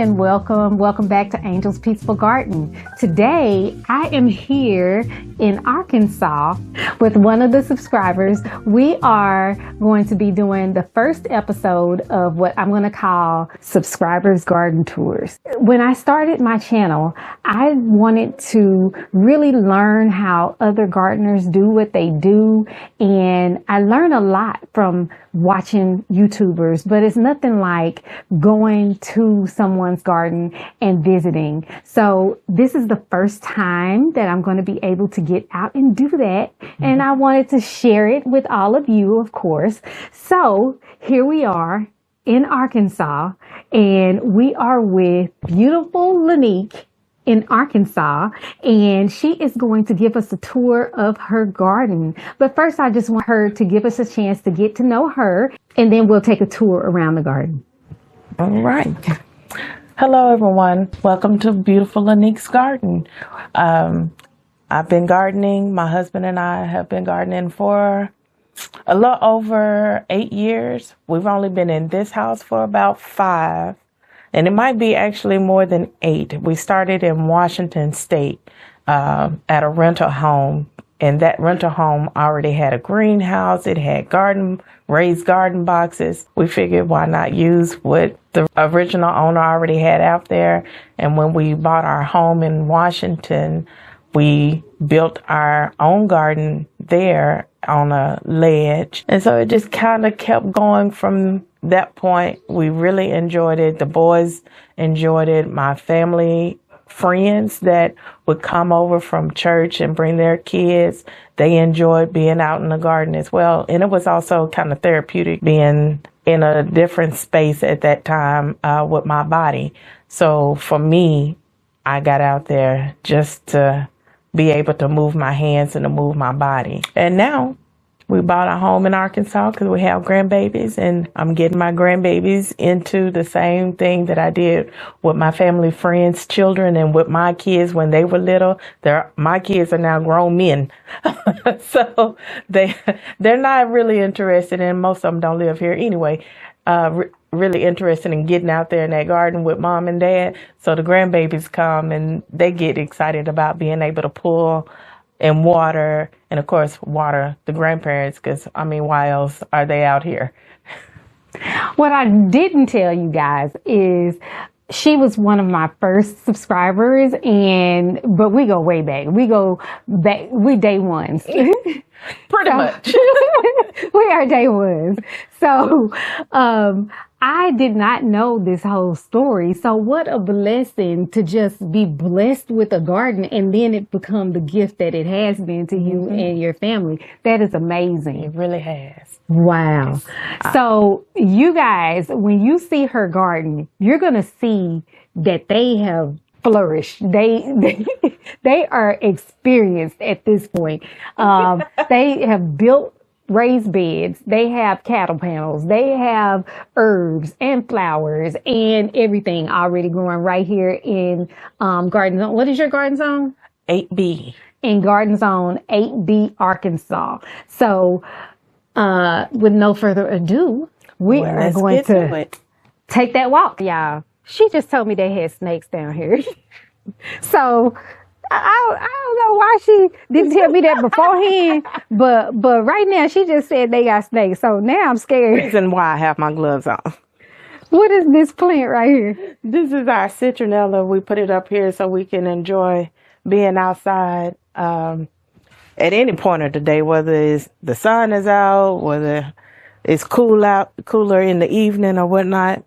and welcome back to Angel's Peaceful Garden. Today I am here in Arkansas with one of the subscribers. We are going to be doing the first episode of what I'm going to call Subscribers Garden Tours. When I started my channel, I wanted to really learn how other gardeners do what they do, and I learned a lot from watching YouTubers, but it's nothing like going to someone's garden and visiting. So this is the first time that I'm going to be able to get out and do that. And I wanted to share it with all of you, of course. So here we are in Arkansas, and we are with beautiful Lenique in Arkansas, and she is going to give us a tour of her garden. But first, I just want her to give us a chance to get to know her, and then we'll take a tour around the garden. All right. Hello, everyone. Welcome to beautiful Lenique's garden. I've been gardening. My husband and I have been gardening for a little over 8 years. We've only been in this house for about 5. And it might be actually more than 8. We started in Washington State at a rental home. And that rental home already had a greenhouse. It had raised garden boxes. We figured why not use what the original owner already had out there. And when we bought our home in Washington, we built our own garden there on a ledge. And so it just kind of kept going from that point. We really enjoyed it. The boys enjoyed it. My family, friends that would come over from church and bring their kids, they enjoyed being out in the garden as well. And it was also kind of therapeutic being in a different space at that time with my body. So for me, I got out there just to be able to move my hands and to move my body. And now we bought a home in Arkansas because we have grandbabies, and I'm getting my grandbabies into the same thing that I did with my family, friends, children, and with my kids when they were little. My kids are now grown men. So they're not really interested, and most of them don't live here anyway, really interested in getting out there in that garden with mom and dad. So the grandbabies come and they get excited about being able to pull and water, and of course water the grandparents, because I mean, why else are they out here? What I didn't tell you guys is she was one of my first subscribers, but we go way back. We day ones. Pretty much. We are day ones. So I did not know this whole story. So what a blessing to just be blessed with a garden, and then it become the gift that it has been to you and your family. That is amazing. It really has. Wow. So you guys, when you see her garden, you're going to see that they have flourished. They are experienced at this point. They have built raised beds, they have cattle panels, they have herbs and flowers and everything already growing right here in Garden Zone. What is your garden zone? 8B. In Garden Zone 8B, Arkansas. So with no further ado, we are going to take that walk, y'all. She just told me they had snakes down here. So I don't know why she didn't tell me that beforehand, but right now she just said they got snakes. So now I'm scared. Reason why I have my gloves on. What is this plant right here? This is our citronella. We put it up here so we can enjoy being outside at any point of the day, whether it's the sun is out, whether it's cooler in the evening or whatnot.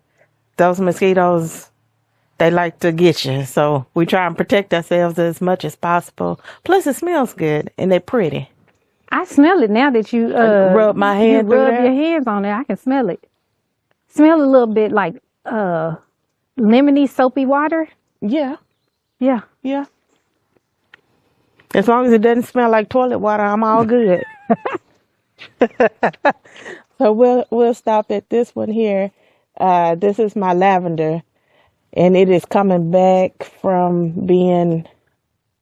Those mosquitoes, they like to get you. So we try and protect ourselves as much as possible. Plus it smells good and they're pretty. I smell it now that you rub my hand. You rub your hands on it. I can smell it. Smell a little bit like lemony soapy water. Yeah. Yeah. Yeah. As long as it doesn't smell like toilet water, I'm all good. So we'll stop at this one here. This is my lavender, and it is coming back from being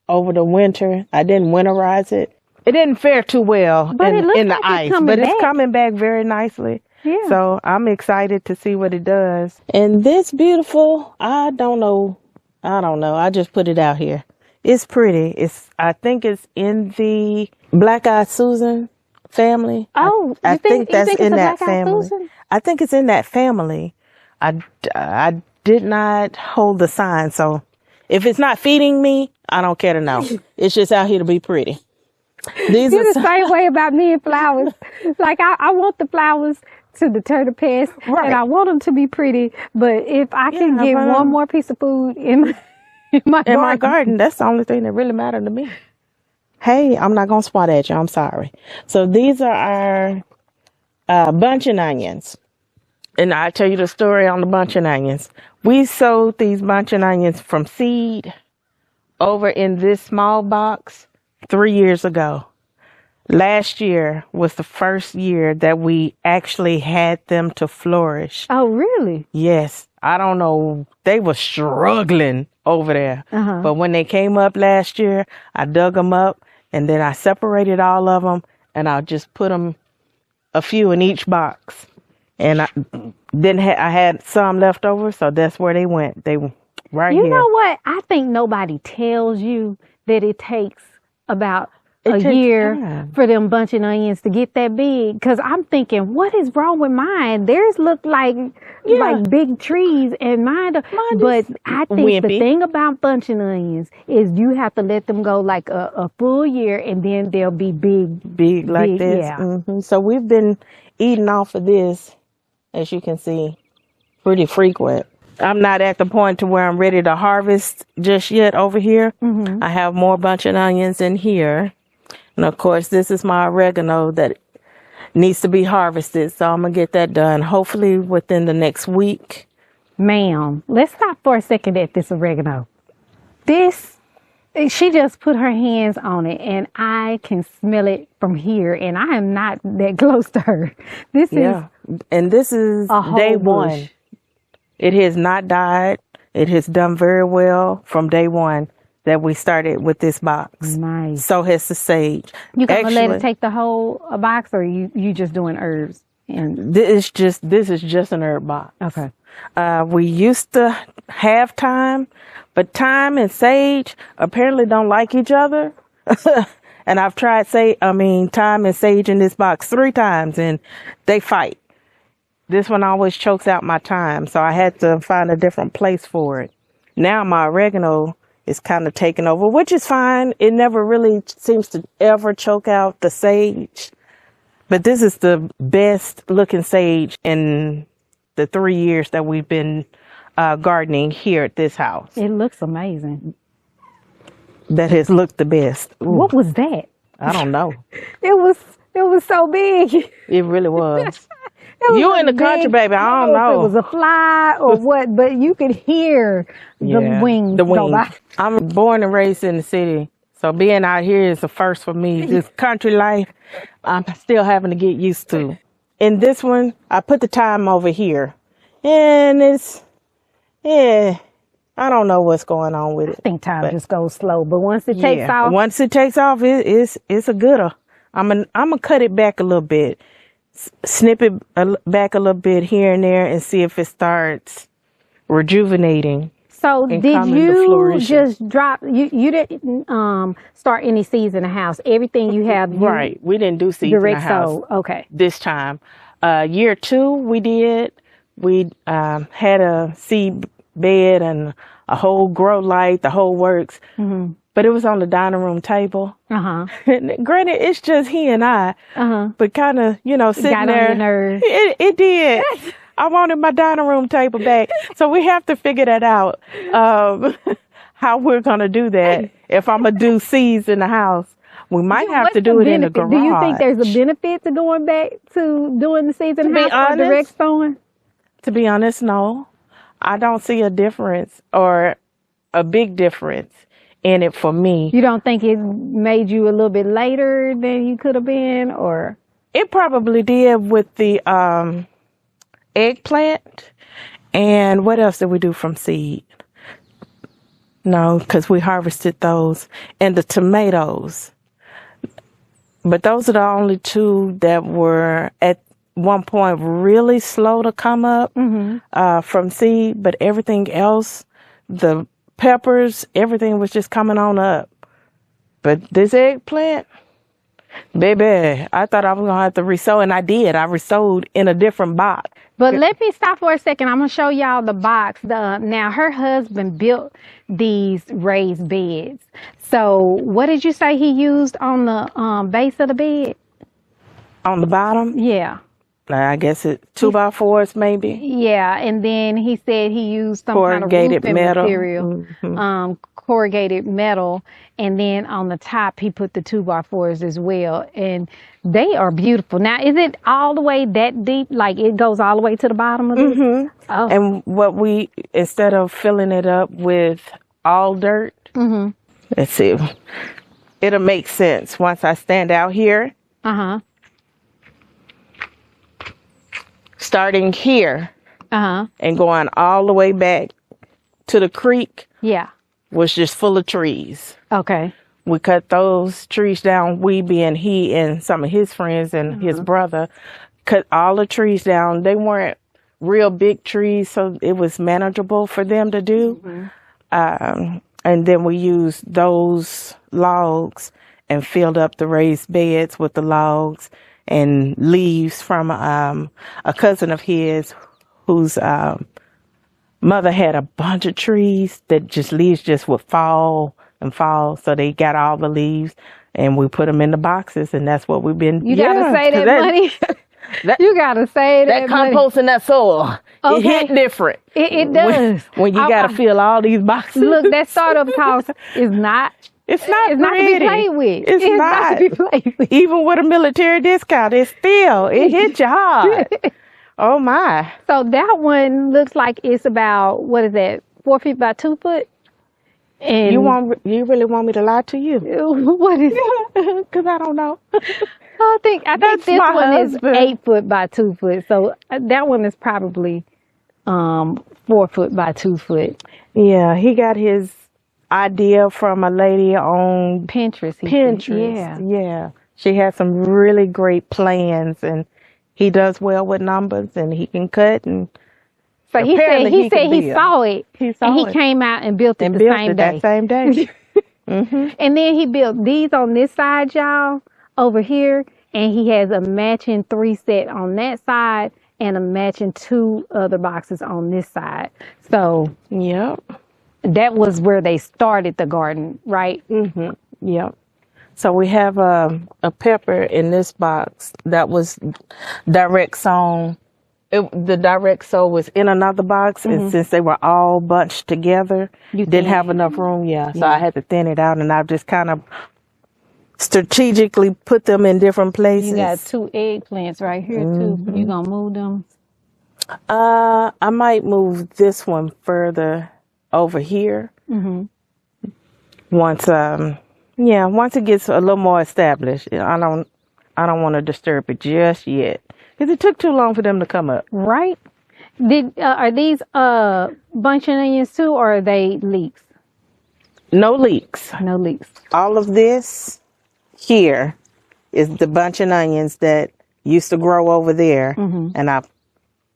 over the winter. I didn't winterize it. It didn't fare too well in the ice, but it's coming back very nicely. Yeah. So I'm excited to see what it does. And this beautiful, I don't know. I just put it out here. It's pretty. I think it's in the Black Eyed Susan family. Oh, I think that's it's in a that Black Eyed family. Susan? I think it's in that family. I did not hold the sign, so if it's not feeding me, I don't care to know. It's just out here to be pretty. You're the same way about me and flowers. Like I want the flowers to deter the pests, Right. and I want them to be pretty. But if I can get one more piece of food in my garden, that's the only thing that really matters to me. Hey, I'm not gonna swat at you. I'm sorry. So these are our bunching onions. And I'll tell you the story on the bunching onions. We sowed these bunching onions from seed over in this small box 3 years ago. Last year was the first year that we actually had them to flourish. Oh, really? Yes. I don't know. They were struggling over there. Uh-huh. But when they came up last year, I dug them up and then I separated all of them and I just put them a few in each box. And I had some left over, so that's where they went. They were right here. You know what? I think nobody tells you that it takes about a year for them bunching onions to get that big. Because I'm thinking, what is wrong with mine? Theirs look like big trees, and mine. But I think wimpy. the thing about bunching onions is you have to let them go like a full year, and then they'll be big like this. Yeah. Mm-hmm. So we've been eating off of this, as you can see, pretty frequent. I'm not at the point to where I'm ready to harvest just yet over here. Mm-hmm. I have more bunching onions in here. And of course, this is my oregano that needs to be harvested. So I'm going to get that done hopefully within the next week. Ma'am, let's stop for a second at this oregano. She just put her hands on it and I can smell it from here, and I am not that close to her. This is day one. It has not died. It has done very well from day one that we started with this box. Nice. So has the sage. You gonna let it take the whole box, or you just doing herbs? And this is just an herb box. Okay. We used to have thyme, but thyme and sage apparently don't like each other. And I've tried thyme and sage in this box 3 times and they fight. This one always chokes out my thyme, so I had to find a different place for it. Now my oregano is kind of taking over, which is fine. It never really seems to ever choke out the sage. But this is the best looking sage in the 3 years that we've been gardening here at this house. It looks amazing. That has looked the best. Ooh, what was that? I don't know. It was so big. It really was. You in the country, baby. I don't know. If it was a fly or what, but you could hear the wings. Go by. I'm born and raised in the city, so being out here is a first for me. This country life, I'm still having to get used to. In this one, I put the thyme over here, and I don't know what's going on with it. I think thyme just goes slow, but once it takes off, it's a gooder. I'm gonna cut it back a little bit. Snip it back a little bit here and there and see if it starts rejuvenating. So did you just drop, you didn't start any seeds in the house? Everything you have. Right. We didn't do seeds in the house. Sold. Okay. This time. Year 2 we did. We had a seed bed and a whole grow light, the whole works. Mm-hmm. But it was on the dining room table. Uh-huh. Granted, it's just he and I. Uh-huh. But kind of, sitting got there. On your nerves. It did. I wanted my dining room table back. So we have to figure that out. How we're going to do that. If I'm going to do seeds in the house, we might have to do it in the garage. Do you think there's a benefit to going back to doing the seeds in the house or direct sowing? To be honest, no. I don't see a difference or a big difference in it for me. You don't think it made you a little bit later than you could have been, or? It probably did with the eggplant. And what else did we do from seed? No, because we harvested those. And the tomatoes. But those are the only 2 that were one point really slow to come up from seed, but everything else, the peppers, everything was just coming on up. But this eggplant, baby, I thought I was going to have to resow, and I did. I resowed in a different box. But let me stop for a second. I'm going to show y'all the box. Now, her husband built these raised beds. So what did you say he used on the base of the bed? On the bottom? Yeah. I guess it's 2x4s maybe. Yeah, and then he said he used some corrugated kind of roofing metal material, corrugated metal, and then on the top he put the 2x4s as well, and they are beautiful. Now, is it all the way that deep? Like it goes all the way to the bottom of it? Oh. And what instead of filling it up with all dirt, let's see, it'll make sense once I stand out here. Starting here and going all the way back to the creek was just full of trees. Okay. We cut those trees down. We being he and some of his friends and his brother cut all the trees down. They weren't real big trees, so it was manageable for them to do. And then we used those logs and filled up the raised beds with the logs and leaves from a cousin of his whose mother had a bunch of trees that leaves just would fall and fall. So they got all the leaves and we put them in the boxes, and that's what we've been. You gotta say that money. You gotta say that compost in that soil. Okay. It hit different. It does. When you gotta fill all these boxes. Look, that startup cost is not. It's not to be played with. It's not to be played with. Even with a military discount, it hit you hard. Oh my. So that one looks like it's about, what is that, 4 feet by 2 foot? And you really want me to lie to you? What is it? Because I don't know. I think this one is 8 foot by 2 foot. So that one is probably 4 foot by 2 foot. Yeah, he got his idea from a lady on Pinterest. Yeah. She has some really great plans, and he does well with numbers, and he can cut. And so he said he saw it. He came out and built it that same day. And then he built these on this side, y'all, over here, and he has a matching 3 set on that side and a matching 2 other boxes on this side. So yep. That was where they started the garden, right? Yep. So we have a pepper in this box that was direct sown. The direct sow was in another box, and since they were all bunched together, didn't have enough room. So I had to thin it out, and I've just kind of strategically put them in different places. You got 2 eggplants right here too. You gonna move them? I might move this one further over here. Once it gets a little more established. I don't want to disturb it just yet, because it took too long for them to come up. Right. Are these bunching onions too, or are they leeks? No leeks. No leeks. All of this here is the bunching onions that used to grow over there, and I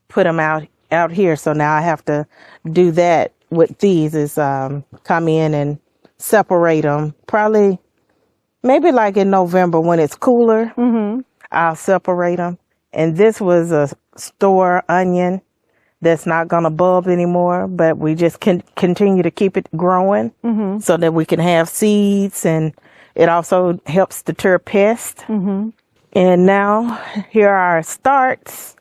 put them out here. So now I have to do that with these, is come in and separate them. Probably maybe like in November when it's cooler, I'll separate them. And this was a store onion that's not going to bulb anymore, but we just can continue to keep it growing so that we can have seeds, and it also helps deter pests. And now here are our starts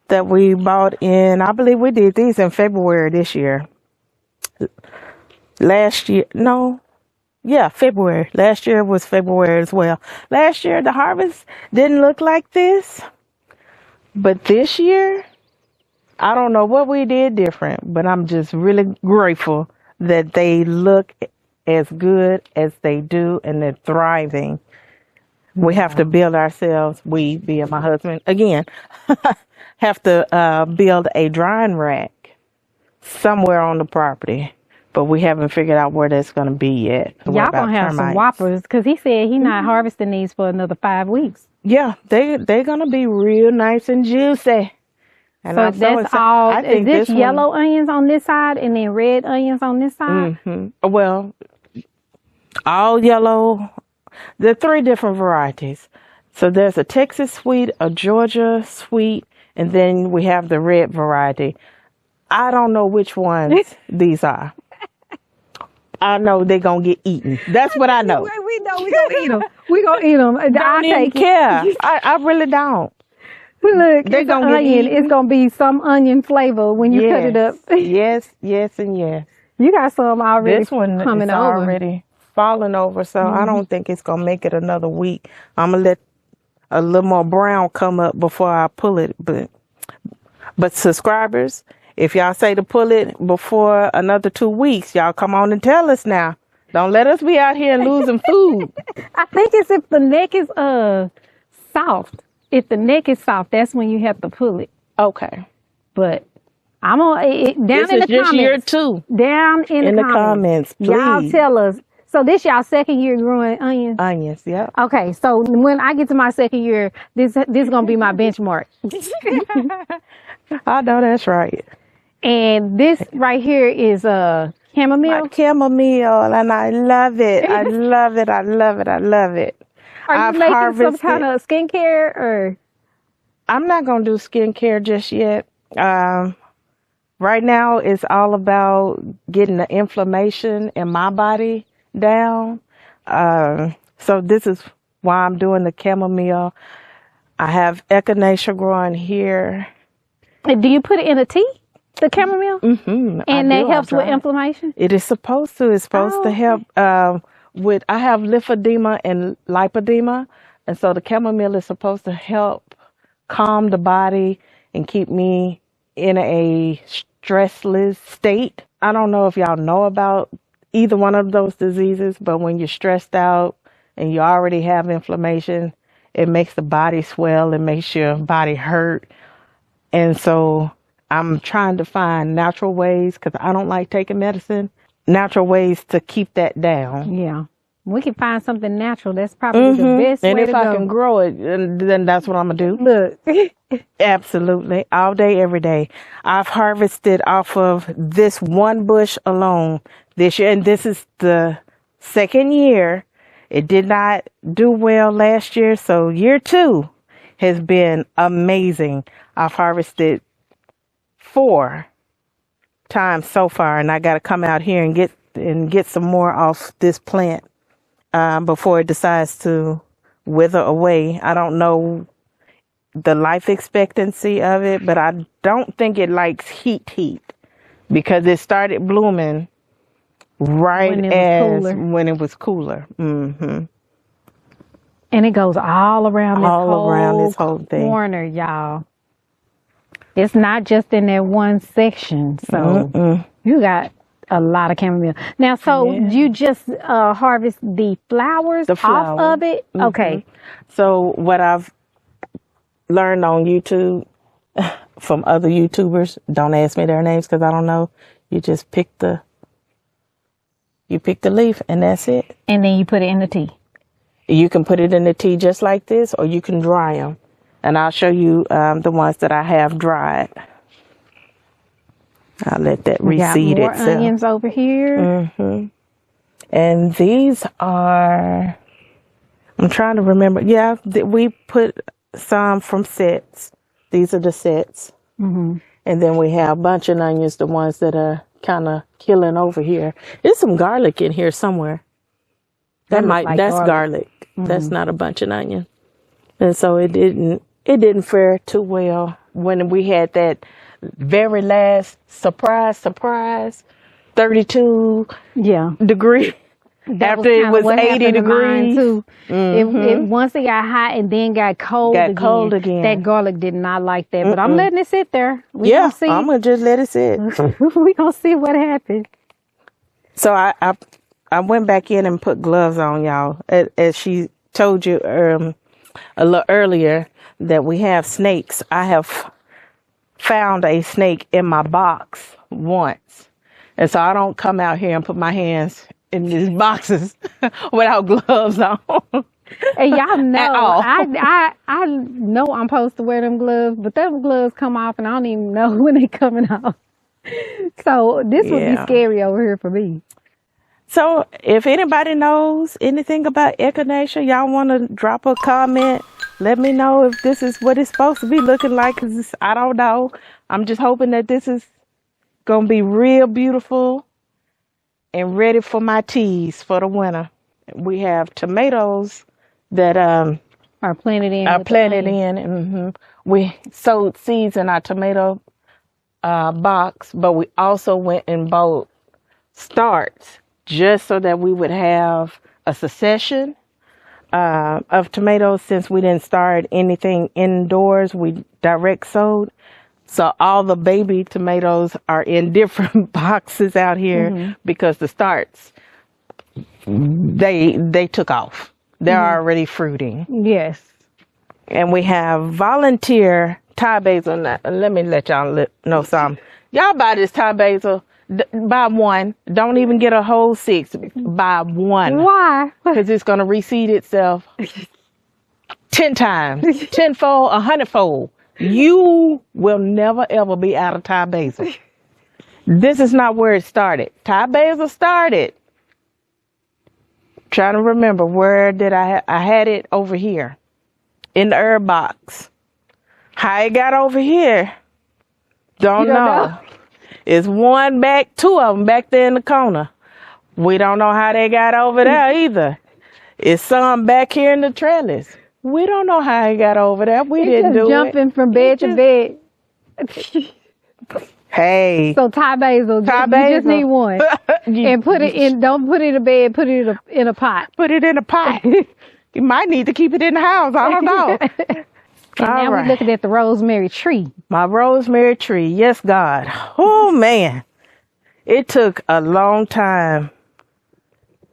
that we bought in, I believe we did these in February this year. February. Last year was February as well. Last year, the harvest didn't look like this. But this year, I don't know what we did different, but I'm just really grateful that they look as good as they do, and they're thriving. We have to build ourselves, we being my husband, again, have to build a drying rack somewhere on the property, but we haven't figured out where that's going to be yet. What Y'all about gonna have some termites? whoppers because he said he not harvesting these for another 5 weeks. Yeah, they're going to be real nice and juicy. And So I'm that's excited. all. I think Is this this yellow onions on this side and then red onions on this side? Well, all yellow. There are 3 different varieties. So there's a Texas sweet, a Georgia sweet, and then we have the red variety. I don't know which ones these are. I know they're going to get eaten. That's what I know. We know we're going to eat them. We're going to eat them. Don't even care. I really don't. Look, They're it's gonna an get onion. eaten. It's going to be some onion flavor when you cut it up. Yes, yes, and yes. You got some already This one coming is over. already falling over, so I don't think it's going to make it another week. I'm going to let a little more brown come up before I pull it. But subscribers, if y'all say to pull it before another 2 weeks, y'all come on and tell us now. Don't let us be out here losing food. I think it's if the neck is soft. If the neck is soft, that's when you have to pull it. Okay. But I'm on it down This in is the just year comments. 2. Down in the comments, please. y'all tell us. So this y'all second year growing onions. Onions, yeah. Okay, so when I get to my second year, this gonna be my benchmark. I know that's right. And this right here is chamomile. My chamomile, and I love it. I love it. I love it. I love it. Are you making some kind of skincare or? I'm not gonna do skincare just yet. Right now, it's all about getting the inflammation in my body down. So this is why I'm doing the chamomile. I have echinacea growing here. And do you put it in a tea, the chamomile? Mm-hmm. And that helps with inflammation? It is supposed to. It's supposed to help with, I have lymphedema and lipedema. And so the chamomile is supposed to help calm the body and keep me in a stressless state. I don't know if y'all know about either one of those diseases, but when you're stressed out and you already have inflammation, it makes the body swell. It makes your body hurt. And so I'm trying to find natural ways, because I don't like taking medicine, natural ways to keep that down. Yeah. We can find something natural. That's probably the best and way if to I go. can grow it, then that's what I'm going to do. Look. Absolutely. All day, every day. I've harvested off of this one bush alone this year, and this is the second year. It did not do well last year, so year 2 has been amazing. I've harvested 4 times so far, and I got to come out here and get some more off this plant before it decides to wither away. I don't know the life expectancy of it, but I don't think it likes heat because it started blooming right when it was cooler. Mm-hmm. And it goes all around this whole thing. Corner, y'all. It's not just in that one section. So you got a lot of chamomile. Now, so you just harvest the flowers off of it? Mm-hmm. Okay. So what I've learned on YouTube from other YouTubers, don't ask me their names because I don't know. You just pick the leaf and that's it. And then you put it in the tea. You can put it in the tea just like this, or you can dry them. And I'll show you the ones that I have dried. I'll let that reseed itself. More onions over here. Mm-hmm. And these are, I'm trying to remember. Yeah, we put some from sets. These are the sets. Mm-hmm. And then we have bunch of onions, the ones that are kind of killing over here. There's some garlic in here somewhere. That's garlic. Mm-hmm. That's not a bunch of onion. And so it didn't fare too well when we had that very last surprise 32 degree. After it was 80 degrees. Too. Mm-hmm. It once it got hot and then got cold again. That garlic did not like that. But I'm letting it sit there. I'm going to just let it sit. We're going to see what happens. So I went back in and put gloves on, y'all. As she told you a little earlier that we have snakes. I have found a snake in my box once. And so I don't come out here and put my hands in these boxes without gloves on. And y'all know, all. I know I'm supposed to wear them gloves, but them gloves come off and I don't even know when they coming off. So this would be scary over here for me. So if anybody knows anything about echinacea, y'all want to drop a comment. Let me know if this is what it's supposed to be looking like, because I don't know. I'm just hoping that this is going to be real beautiful and ready for my teas for the winter. We have tomatoes that are planted in. Mm-hmm. We sowed seeds in our tomato box, but we also went and bought starts just so that we would have a succession of tomatoes. Since we didn't start anything indoors, we direct sowed. So all the baby tomatoes are in different boxes out here because the starts, they took off. They're already fruiting. Yes. And we have volunteer Thai basil. Let me let y'all know something. Y'all buy this Thai basil. Buy one. Don't even get a whole 6. Buy one. Why? Because it's going to reseed itself 10 times. 10-fold, 100-fold. You will never, ever be out of Thai basil. This is not where it started. Thai basil started. Trying to remember, where did I had it over here in the herb box. How it got over here, don't know. It's one back, 2 of them back there in the corner. We don't know how they got over there either. It's some back here in the trellis. We don't know how it got over there. We didn't do it. Jumping from bed to bed. Hey. So Thai basil, you just need one. And put it in, don't put it in a bed, put it in a pot. Put it in a pot. You might need to keep it in the house. I don't know. And now we're looking at the rosemary tree. My rosemary tree. Yes, God. Oh, man. It took a long time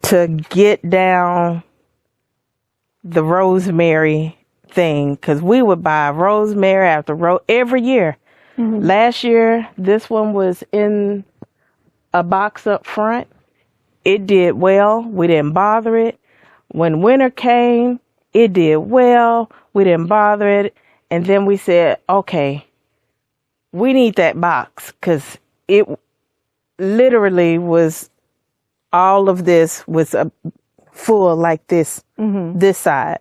to get down the rosemary thing, because we would buy rosemary after every year. Last year, this one was in a box up front. It did well. We didn't bother it. When winter came, it did well. We didn't bother it. And then we said, okay, we need that box, because it literally was, all of this was full like this, this side.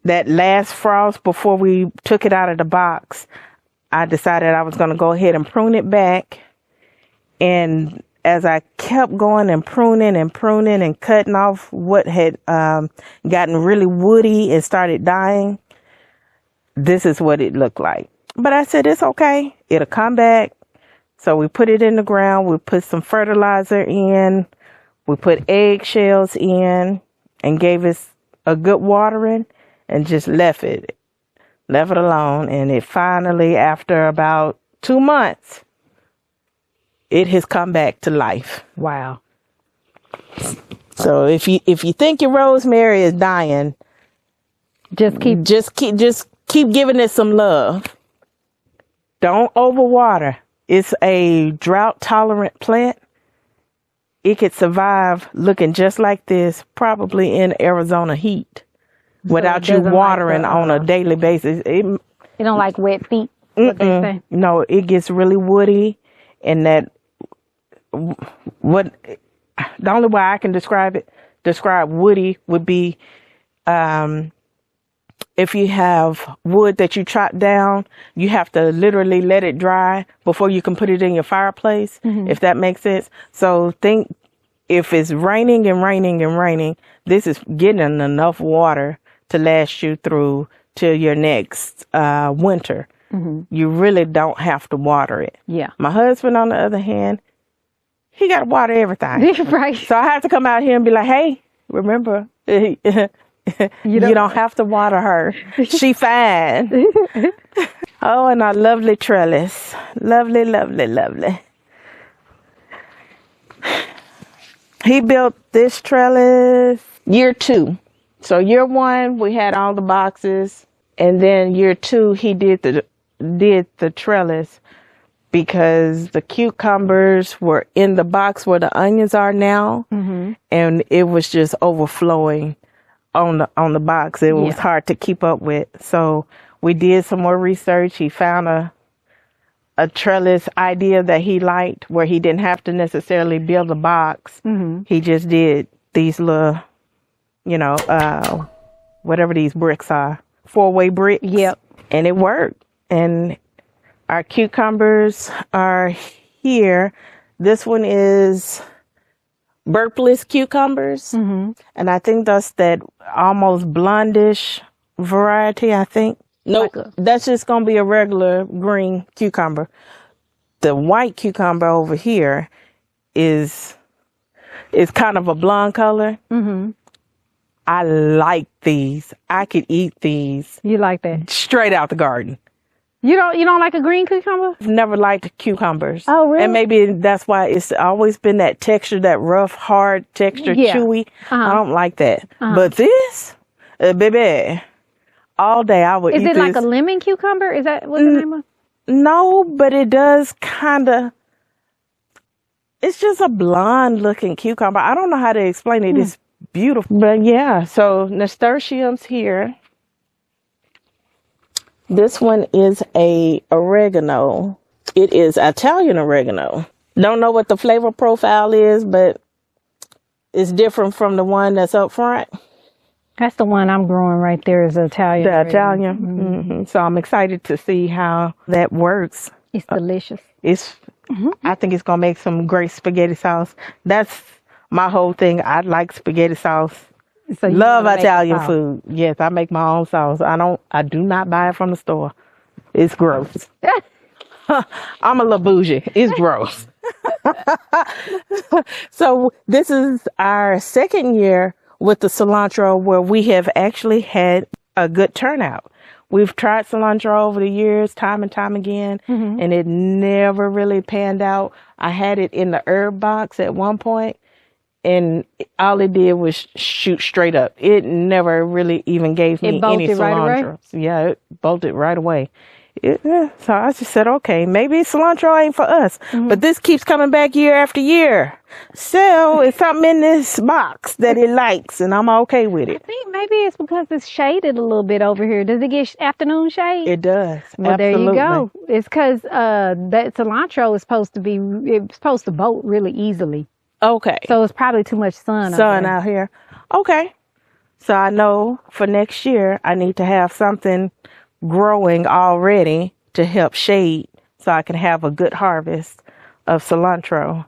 That last frost before we took it out of the box, I decided I was going to go ahead and prune it back. And as I kept going and pruning and cutting off what had gotten really woody and started dying, this is what it looked like. But I said, it's okay. It'll come back. So we put it in the ground. We put some fertilizer in. We put eggshells in and gave it a good watering and just left it alone. And it finally, after about 2 months, it has come back to life. Wow. So if you think your rosemary is dying, just keep giving it some love. Don't overwater. It's a drought tolerant plant. It could survive looking just like this, probably in Arizona heat, without you watering on a daily basis. It don't like wet feet. What they say. No, it gets really woody, and the only way I can describe woody would be if you have wood that you chop down, you have to literally let it dry before you can put it in your fireplace, if that makes sense. So think, if it's raining and raining, this is getting enough water to last you through till your next winter. You really don't have to water it. Yeah. My husband, on the other hand, he got to water everything. Right. So I have to come out here and be like, hey, remember, you don't have to water her. She fine. Oh, and our lovely trellis. Lovely, lovely, lovely. He built this trellis year 2. So year 1, we had all the boxes. And then year 2, he did the trellis. because the cucumbers were in the box where the onions are now, and it was just overflowing on the box. It was hard to keep up with. So we did some more research. He found a trellis idea that he liked, where he didn't have to necessarily build a box. He just did these little, whatever these bricks are, 4-way bricks. Yep. And it worked. And our cucumbers are here. This one is burpless cucumbers. And I think that's that almost blondish variety, I think. Nope, that's just going to be a regular green cucumber. The white cucumber over here is kind of a blonde color. I like these. I could eat these. You like that? Straight out the garden. You don't like a green cucumber? I've never liked cucumbers. Oh, really? And maybe that's why it's always been that texture, that rough, hard texture, chewy. I don't like that. But this, baby, all day I would eat this. Is it like a lemon cucumber? Is that what the name of? No, but it does kind of. It's just a blonde looking cucumber. I don't know how to explain it. It's beautiful. But yeah, so nasturtiums here. This one is a oregano. It is Italian oregano. Don't know what the flavor profile is, but it's different from the one that's up front. That's the one I'm growing right there is Italian. The Italian. So I'm excited to see how that works. It's delicious. I think it's going to make some great spaghetti sauce. That's my whole thing. I like spaghetti sauce. So love Italian food. Yes, I make my own sauce. I do not buy it from the store. It's gross. I'm a little bougie. It's gross. So this is our second year with the cilantro where we have actually had a good turnout. We've tried cilantro over the years, time and time again, and it never really panned out. I had it in the herb box at one point, and all it did was shoot straight up. It never really even gave me any cilantro. Right away? Yeah, it bolted right away. So I just said, okay, maybe cilantro ain't for us. But this keeps coming back year after year. So it's something in this box that it likes, and I'm okay with it. I think maybe it's because it's shaded a little bit over here. Does it get afternoon shade? It does. Well, absolutely. There you go. It's because that cilantro is supposed to bolt really easily. Okay. So it's probably too much sun out here. Okay. So I know for next year I need to have something growing already to help shade so I can have a good harvest of cilantro.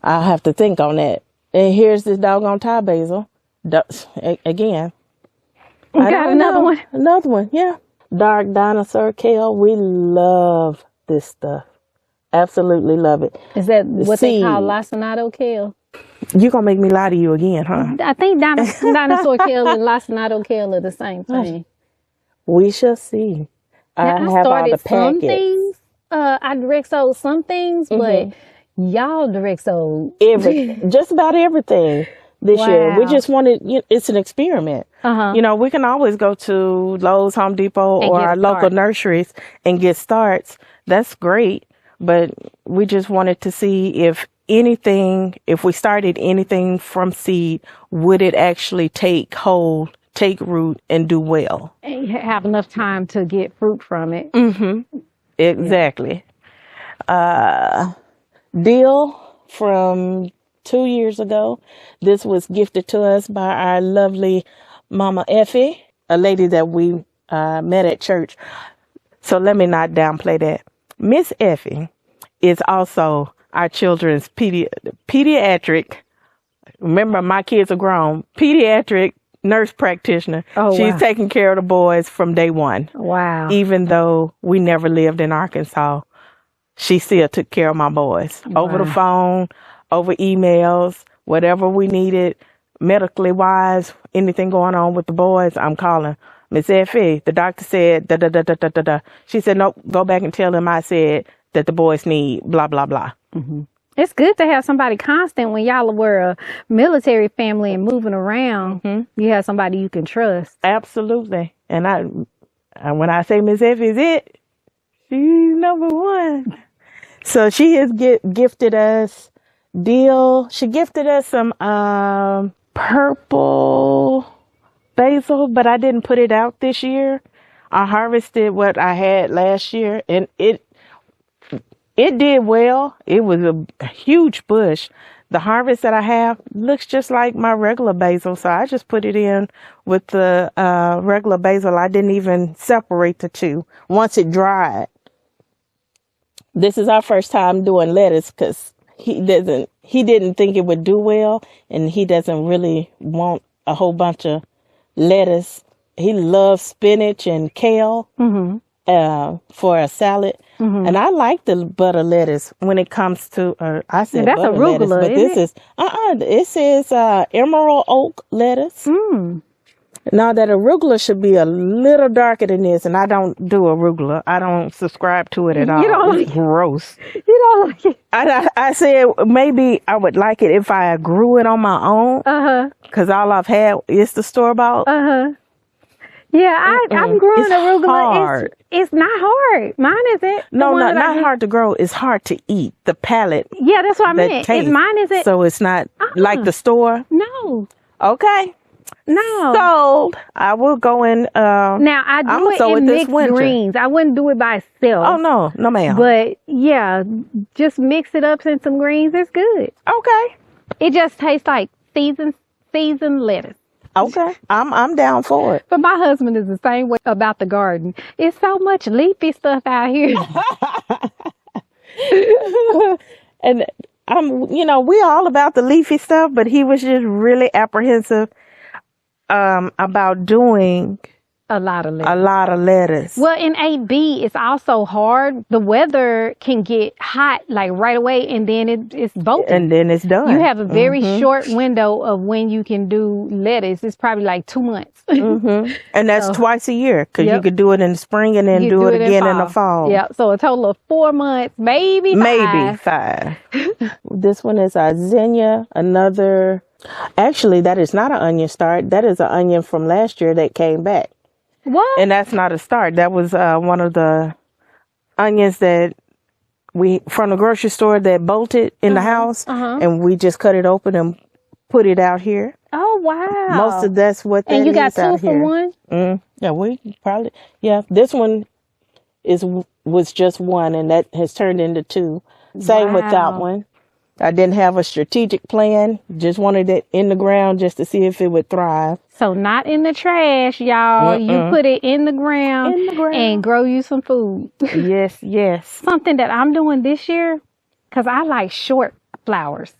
I'll have to think on that. And here's this doggone Thai basil. Again. You got another one? Another one, yeah. Dark dinosaur kale. We love this stuff. Absolutely love it. Is that what they call lacinato kale? You're going to make me lie to you again, huh? I think dinosaur kale and lacinato kale are the same thing. We shall see. I have all the packets. Some things. I direct sold some things, but y'all direct sold just about everything this year. We just wanted, it's an experiment. We can always go to Lowe's, Home Depot, or our local nurseries and get starts. That's great. But we just wanted to see if we started anything from seed, would it actually take hold, take root, and do well? And have enough time to get fruit from it. Exactly. Dill from 2 years ago. This was gifted to us by our lovely Mama Effie, a lady that we met at church. So let me not downplay that. Miss Effie is also our children's pediatric, remember my kids are grown, pediatric nurse practitioner. She's taking care of the boys from day one. Wow. Even though we never lived in Arkansas, she still took care of my boys. Over the phone, over emails, whatever we needed, medically wise, anything going on with the boys, I'm calling. Miss Effie, the doctor said, da-da-da-da-da-da. She said, nope, go back and tell them I said that the boys need blah, blah, blah. It's good to have somebody constant when y'all were a military family and moving around. You have somebody you can trust. Absolutely. And when I say Miss Effie is it, She's number one. So she has gifted us dill. She gifted us some purple basil, but I didn't put it out this year. I harvested what I had last year, and it did well. It was a huge bush. The harvest that I have looks just like my regular basil, so I just put it in with the regular basil. I didn't even separate the two once it dried. This is our first time doing lettuce because he didn't think it would do well, and he doesn't really want a whole bunch of lettuce. He loves spinach and kale for a salad. And I like the butter lettuce when it comes to, I said that's butter arugula, lettuce, but this is, it says emerald oak lettuce. Now that arugula should be a little darker than this, and I don't do arugula. I don't subscribe to it at all. You don't It's gross. You don't like it? I said maybe I would like it if I grew it on my own. Because all I've had is the store-bought. Yeah, I'm growing It's arugula. hard. It's not hard. Mine isn't. No, not hard to grow. It's hard to eat. The palate. Yeah, that's what I that meant. taste. Mine isn't. So it's not like the store. No. Okay. No. Sold. I will go in. Now, I do it in mixed greens. I wouldn't do it by itself. Oh, no. No, ma'am. But, yeah, just mix it up in some greens. It's good. Okay. It just tastes like seasoned lettuce. Okay. I'm down for it. But my husband is the same way about the garden. It's so much leafy stuff out here. And we're all about the leafy stuff, but he was just really apprehensive about doing A lot of lettuce. Well, in 8B, it's also hard. The weather can get hot like right away, and then it's bolted. And then it's done. You have a very short window of when you can do lettuce. It's probably like 2 months. And that's twice a year, because you could do it in the spring and then do it again in the fall. Yeah, so a total of 4 months, maybe five. This one is our zinnia, another. Actually, that is not an onion start. That is an onion from last year that came back. What? And that's not a start. That was one of the onions that from the grocery store that bolted in the house, and we just cut it open and put it out here. Oh, wow. Most of that's what that is. And you got 2 out for here. one? Yeah, we probably, this one was just one, and that has turned into 2. Same with that one. I didn't have a strategic plan. Just wanted it in the ground just to see if it would thrive. So not in the trash, y'all. You put it in the ground and grow you some food. Yes. Something that I'm doing this year, because I like short flowers.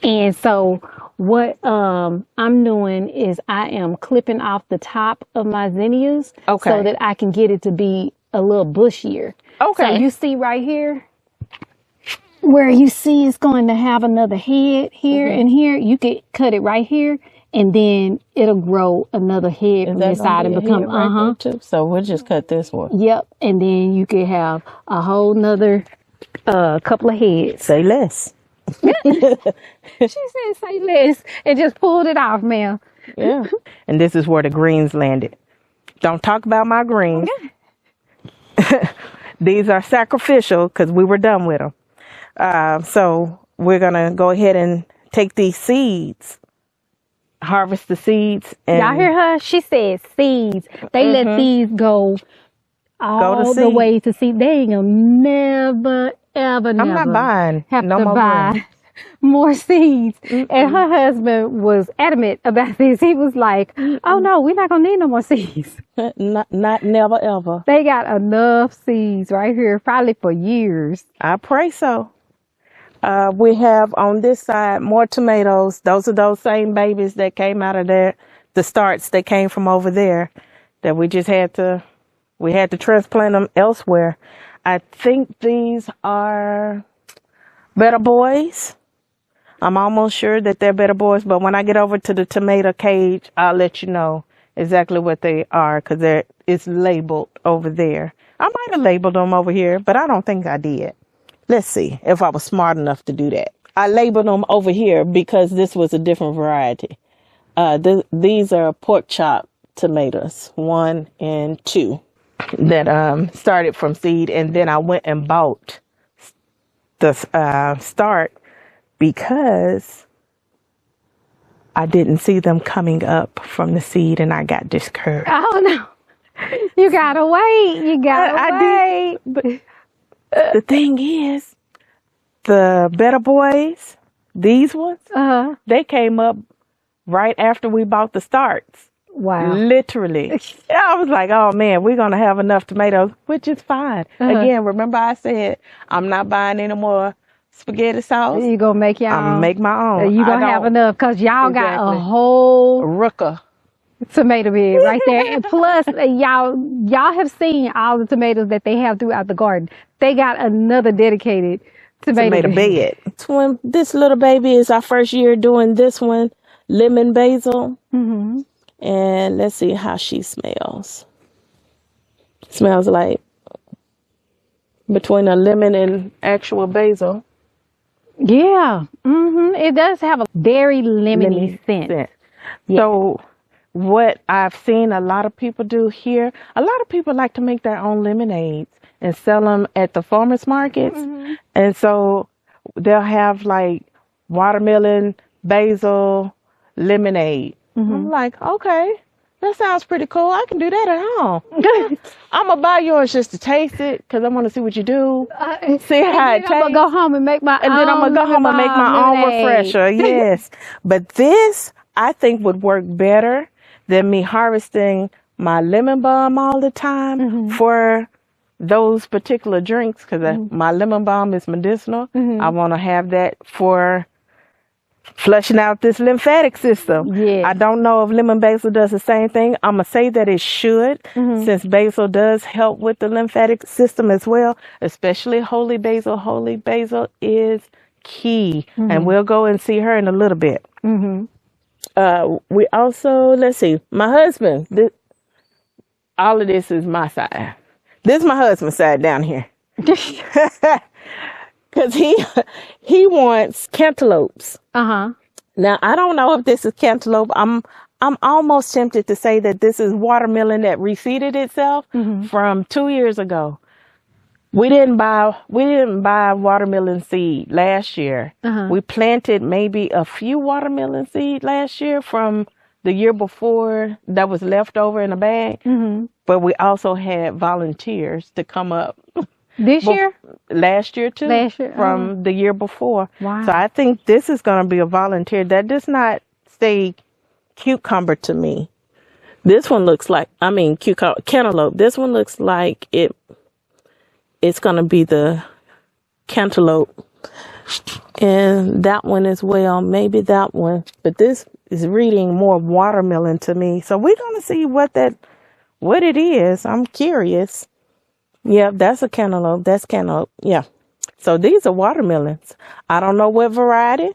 And so what I'm doing is I am clipping off the top of my zinnias so that I can get it to be a little bushier. Okay. So you see right here, where you see it's going to have another head here and here, you could cut it right here, and then it'll grow another head from this side and become So we'll just cut this one. Yep, and then you could have a whole nother couple of heads. Say less. She said say less and just pulled it off, ma'am. Yeah. And this is where the greens landed. Don't talk about my greens. These are sacrificial because we were done with them. So we're going to go ahead and take these seeds, harvest the seeds. And y'all hear her? She said seeds. They let these go all the way to seed. They ain't gonna never. I'm not buying. Have to buy more seeds. And her husband was adamant about this. He was like, oh no, we're not gonna need no more seeds. Not never ever. They got enough seeds right here, probably for years. I pray so. We have on this side more tomatoes. Those are those same babies that came out of there, the starts that came from over there, that we had to transplant them elsewhere. I think these are better boys. I'm almost sure that they're better boys, but when I get over to the tomato cage, I'll let you know exactly what they are, because it's labeled over there. I might have labeled them over here, but I don't think I did. Let's see if I was smart enough to do that. I labeled them over here because this was a different variety. These are pork chop tomatoes, 1 and 2. that started from seed, and then I went and bought the start because I didn't see them coming up from the seed, and I got discouraged. Oh no. You gotta wait. You gotta wait. But the thing is, the Better Boys, these ones, they came up right after we bought the starts. Wow. Literally. I was like, oh man, we're going to have enough tomatoes, which is fine. Again, remember I said, I'm not buying any more spaghetti sauce. You gonna make your own? I'm going to make my own. You gonna have enough because y'all got a whole rooker tomato bed right there. And plus, y'all have seen all the tomatoes that they have throughout the garden. They got another dedicated tomato bed. When this little baby is our first year doing this one, lemon basil. And let's see how she smells. Smells like between a lemon and actual basil. Yeah. It does have a very lemony scent. Yeah. So what I've seen a lot of people do here, a lot of people like to make their own lemonades and sell them at the farmers markets. And so they'll have like watermelon, basil, lemonade. I'm like, okay, that sounds pretty cool. I can do that at home. I'm going to buy yours just to taste it because I want to see what you do. See how it tastes. I'm going to go home and make my own. And then I'm going to go home and make my own refresher. Yes. But this, I think, would work better than me harvesting my lemon balm all the time for those particular drinks because my lemon balm is medicinal. I want to have that for flushing out this lymphatic system. I don't know if lemon basil does the same thing. I'm going to say that it should, since basil does help with the lymphatic system as well, especially holy basil. Holy basil is key, and we'll go and see her in a little bit. We also, let's see, my husband, all of this is my side. This is my husband's side down here. Because he wants cantaloupes. Now, I don't know if this is cantaloupe. I'm almost tempted to say that this is watermelon that reseeded itself from 2 years ago. We didn't buy watermelon seed last year. We planted maybe a few watermelon seed last year from the year before that was left over in a bag. But we also had volunteers to come up. This year? Last year, too. Last year? From the year before. Wow. So I think this is going to be a volunteer. That does not say cucumber to me. This one looks like, cantaloupe. This one looks like it's going to be the cantaloupe. And that one as well. Maybe that one. But this is reading more watermelon to me. So we're going to see what it is. I'm curious. Yeah, that's a cantaloupe. That's cantaloupe. Yeah. So these are watermelons. I don't know what variety,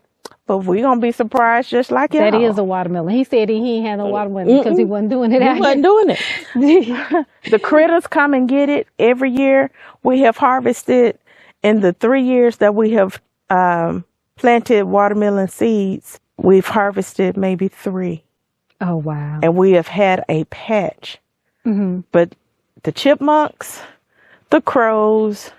but we're going to be surprised just like y'all. That is a watermelon. He said he ain't had no watermelon because he wasn't doing it out here. He wasn't doing it. The critters come and get it every year. We have harvested in the 3 years that we have planted watermelon seeds. We've harvested maybe 3. Oh, wow. And we have had a patch. But the chipmunks, the crows,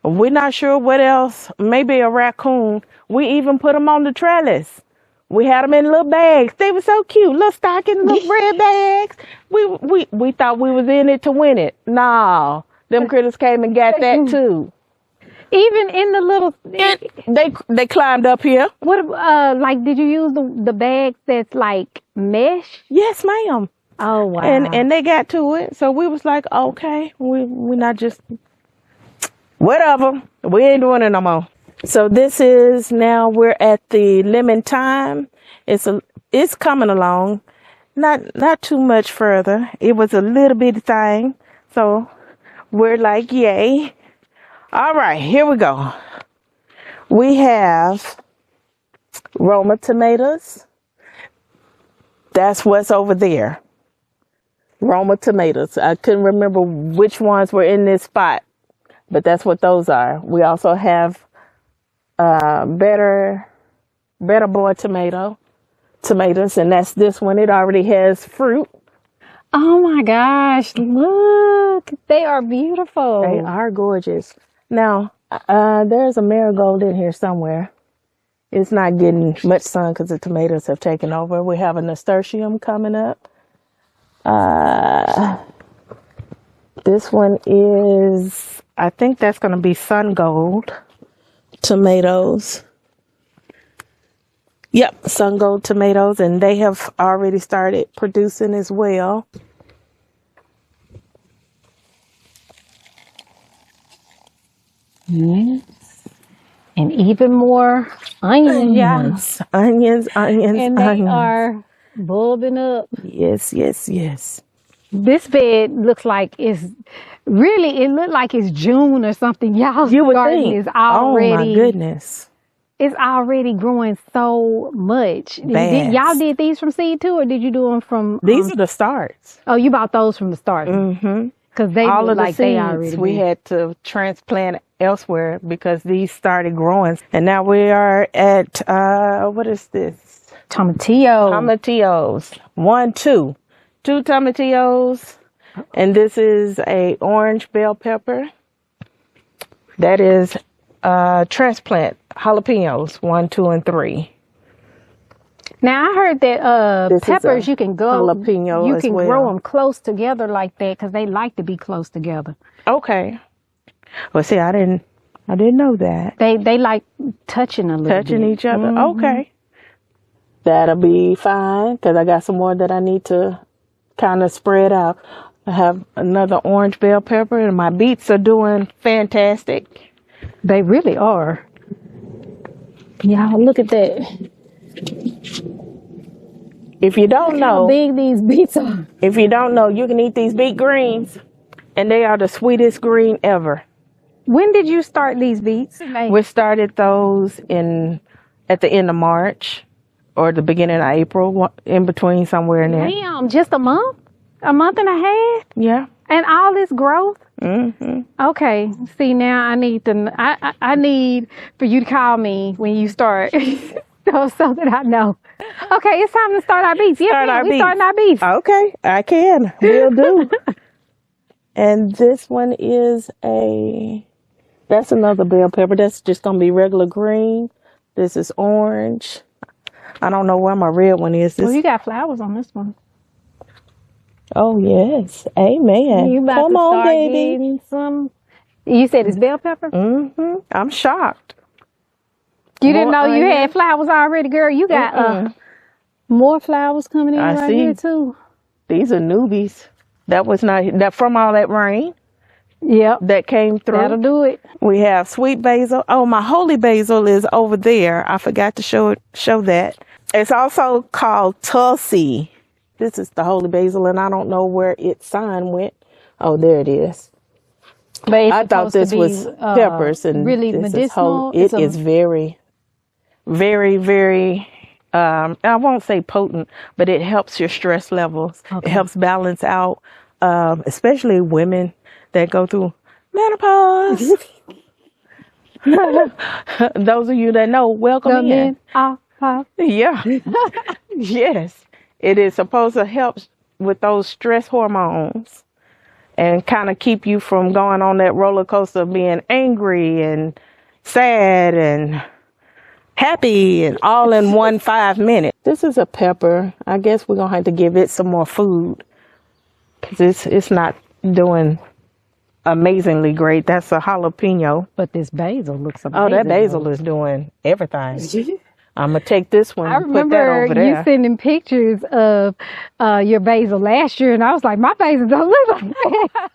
we're not sure what else, maybe a raccoon. We even put them on the trellis. We had them in little bags. They were so cute, little stocking, little red bags. We thought we was in it to win it. No, them critters came and got that too. Even in the little, they climbed up here. What like? Did you use the bags that's like mesh? Yes, ma'am. Oh wow! And they got to it, so we was like, okay, we're not just whatever. We ain't doing it no more. So this is now we're at the lemon time. It's coming along, not too much further. It was a little bitty thing, so we're like, yay! All right, here we go. We have Roma tomatoes. That's what's over there. Roma tomatoes. I couldn't remember which ones were in this spot, but that's what those are. We also have better boy tomatoes, and that's this one. It already has fruit. Oh my gosh, look. They are beautiful. They are gorgeous. Now, there's a marigold in here somewhere. It's not getting much sun because the tomatoes have taken over. We have a nasturtium coming up. This one is, I think that's going to be sun gold tomatoes. Yep, sun gold tomatoes, and they have already started producing as well. Yes. And even more onions. Yes, onions. And they are bulbing up. Yes. This bed looks like it's really, it looked like it's June or something. Y'all's You would garden think. is already, oh my goodness. It's already growing so much. Y'all did these from seed too, or did you do them from? These are the starts. Oh, you bought those from the start. Mm-hmm. Because they all look of the like seeds they already we had to transplant elsewhere because these started growing, and now we are at what is this? Tomatillo. Tomatillos. Two tomatillos, and this is a orange bell pepper. That is transplant jalapenos 1, 2, and 3. Now I heard that This is peppers a you can jalapeno you as can well. grow them close together like that because they like to be close together. Okay. Well, see, I didn't know that. They like touching a little Touching bit. each other. Mhm. Okay. That'll be fine because I got some more that I need to kind of spread out. I have another orange bell pepper, and my beets are doing fantastic. They really are. Y'all look at that. If you don't How know, big these beets are. if you don't know, you can eat these beet greens, and they are the sweetest green ever. When did you start these beets? We started those at the end of March or the beginning of April, in between somewhere in there. Damn, just a month? A month and a half? Yeah. And all this growth? Mm-hmm. Okay. See, now I need to. I need for you to call me when you start, so that I know. Okay, it's time to start our beets. Yes, we starting our beets. Okay, I can. Will do. And this one is that's another bell pepper. That's just gonna be regular green. This is orange. I don't know where my red one is. Well, you got flowers on this one. Oh yes, amen. You about Come to on, start baby. getting some. You said it's bell pepper. Mm-hmm. I'm shocked. You didn't know you onion. had flowers already, girl. You got more flowers coming in right here too. These are newbies. That was not that from all that rain. Yep, that came through. that'll do it. We have sweet basil. Oh, my holy basil is over there. I forgot to show that. It's also called Tulsi. This is the holy basil, and I don't know where its sign went. Oh, there it is. But it's I thought this supposed to was be, peppers, and really this medicinal. It is very, very, very. I won't say potent, but it helps your stress levels. Okay. It helps balance out, especially women that go through menopause. Those of you that know, welcome in. Yeah. Yes. It is supposed to help with those stress hormones and kind of keep you from going on that roller coaster of being angry and sad and happy and all in 5 minutes. This is a pepper. I guess we're going to have to give it some more food because it's not doing amazingly great. That's a jalapeno. But this basil looks amazing. Oh, that basil is doing everything. I'm going to take this one and put that over there. I remember you sending pictures of your basil last year, and I was like, my basil don't look like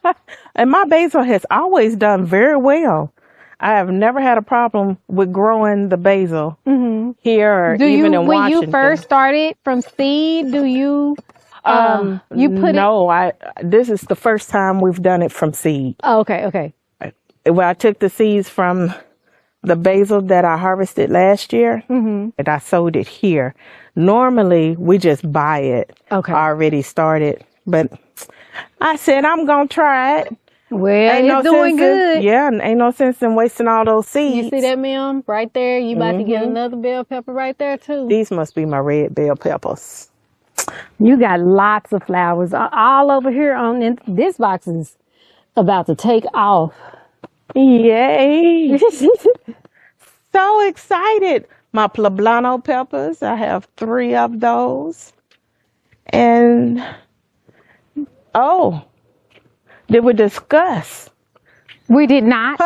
that. And my basil has always done very well. I have never had a problem with growing the basil here or even in Washington. When you first started from seed, do you you put this is the first time we've done it from seed. Oh, okay. Well, I took the seeds from the basil that I harvested last year, and I sowed it here. Normally, we just buy it already started, but I said I'm gonna try it. Well, it's doing good. Yeah, ain't no sense in wasting all those seeds. You see that, ma'am? Right there. You about to get another bell pepper right there, too. These must be my red bell peppers. You got lots of flowers all over here this box is about to take off. Yay! So excited. My poblano peppers, I have 3 of those. And, oh, did we discuss? We did not.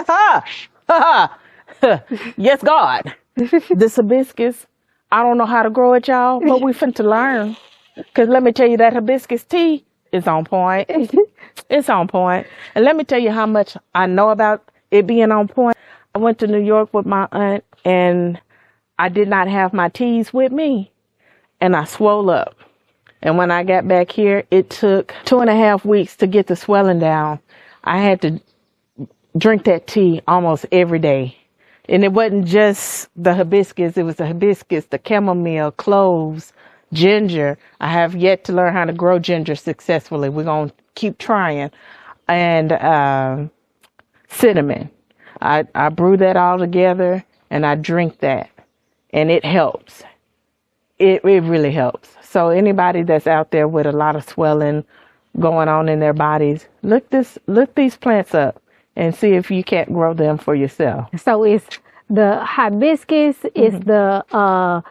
Yes, God. This hibiscus, I don't know how to grow it, y'all, but we finna learn. Because let me tell you, that hibiscus tea is on point. It's on point. And let me tell you how much I know about it being on point. I went to New York with my aunt, and I did not have my teas with me, and I swole up. And when I got back here, it took 2.5 weeks to get the swelling down. I had to drink that tea almost every day. And it wasn't just the hibiscus. It was the hibiscus, the chamomile, cloves, ginger. I have yet to learn how to grow ginger successfully. We're going to keep trying. And cinnamon. I brew that all together, and I drink that. And it helps. It really helps. So anybody that's out there with a lot of swelling going on in their bodies, look these plants up and see if you can't grow them for yourself. So it's the hibiscus, it's the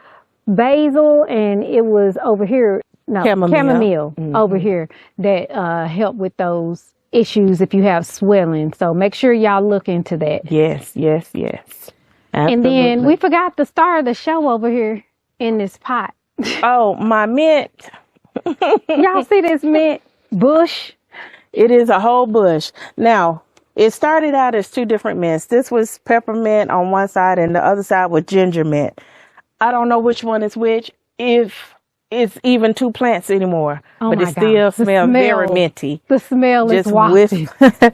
basil, and it was over here, chamomile over here that help with those issues if you have swelling. So make sure y'all look into that. Yes. Absolutely. And then we forgot the star of the show over here in this pot. Oh, my mint. Y'all see this mint bush? It is a whole bush. Now, it started out as 2 different mints. This was peppermint on one side and the other side was ginger mint. I don't know which one is which, if it's even 2 plants anymore, but it still smells very minty. The smell is wafty.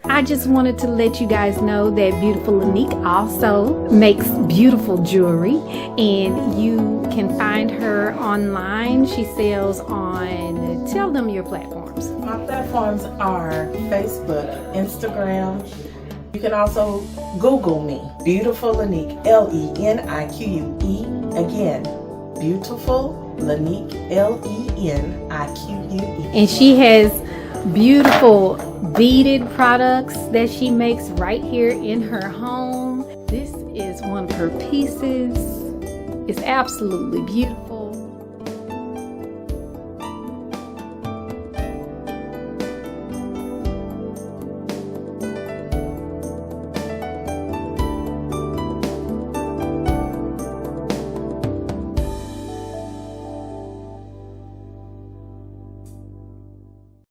I just wanted to let you guys know that beautiful Lenique also makes beautiful jewelry, and you can find her online. She sells on, tell them your platforms. My platforms are Facebook, Instagram. You can also Google me, Beautiful Lenique, Lenique. Again, Beautiful Lenique, Lenique. And she has beautiful beaded products that she makes right here in her home. This is one of her pieces. It's absolutely beautiful.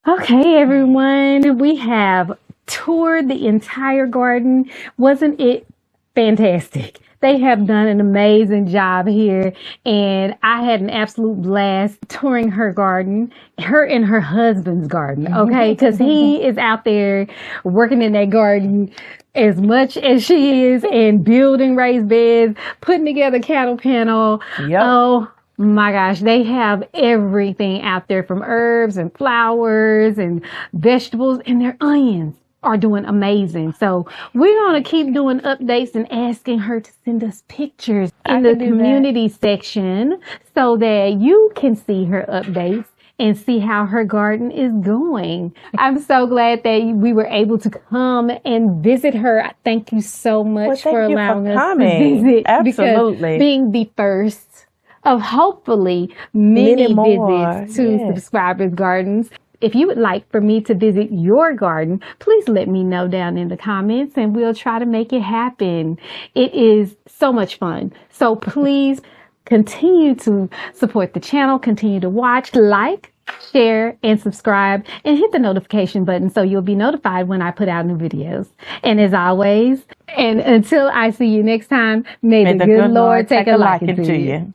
Okay, everyone, we have toured the entire garden. Wasn't it fantastic? They have done an amazing job here, and I had an absolute blast touring her garden, her and her husband's garden, okay? Because he is out there working in that garden as much as she is, and building raised beds, putting together cattle panel. Yep. Oh my gosh, they have everything out there, from herbs and flowers and vegetables, and their onions are doing amazing. So we're going to keep doing updates and asking her to send us pictures in the community section so that you can see her updates and see how her garden is going. I'm so glad that we were able to come and visit her. Thank you so much for allowing us to visit. Absolutely. Because being the first of hopefully many visits to subscribers' gardens. If you would like for me to visit your garden, please let me know down in the comments and we'll try to make it happen. It is so much fun. So please continue to support the channel, continue to watch, like, share, and subscribe, and hit the notification button so you'll be notified when I put out new videos. And as always, and until I see you next time, may the good Lord take a liking to you.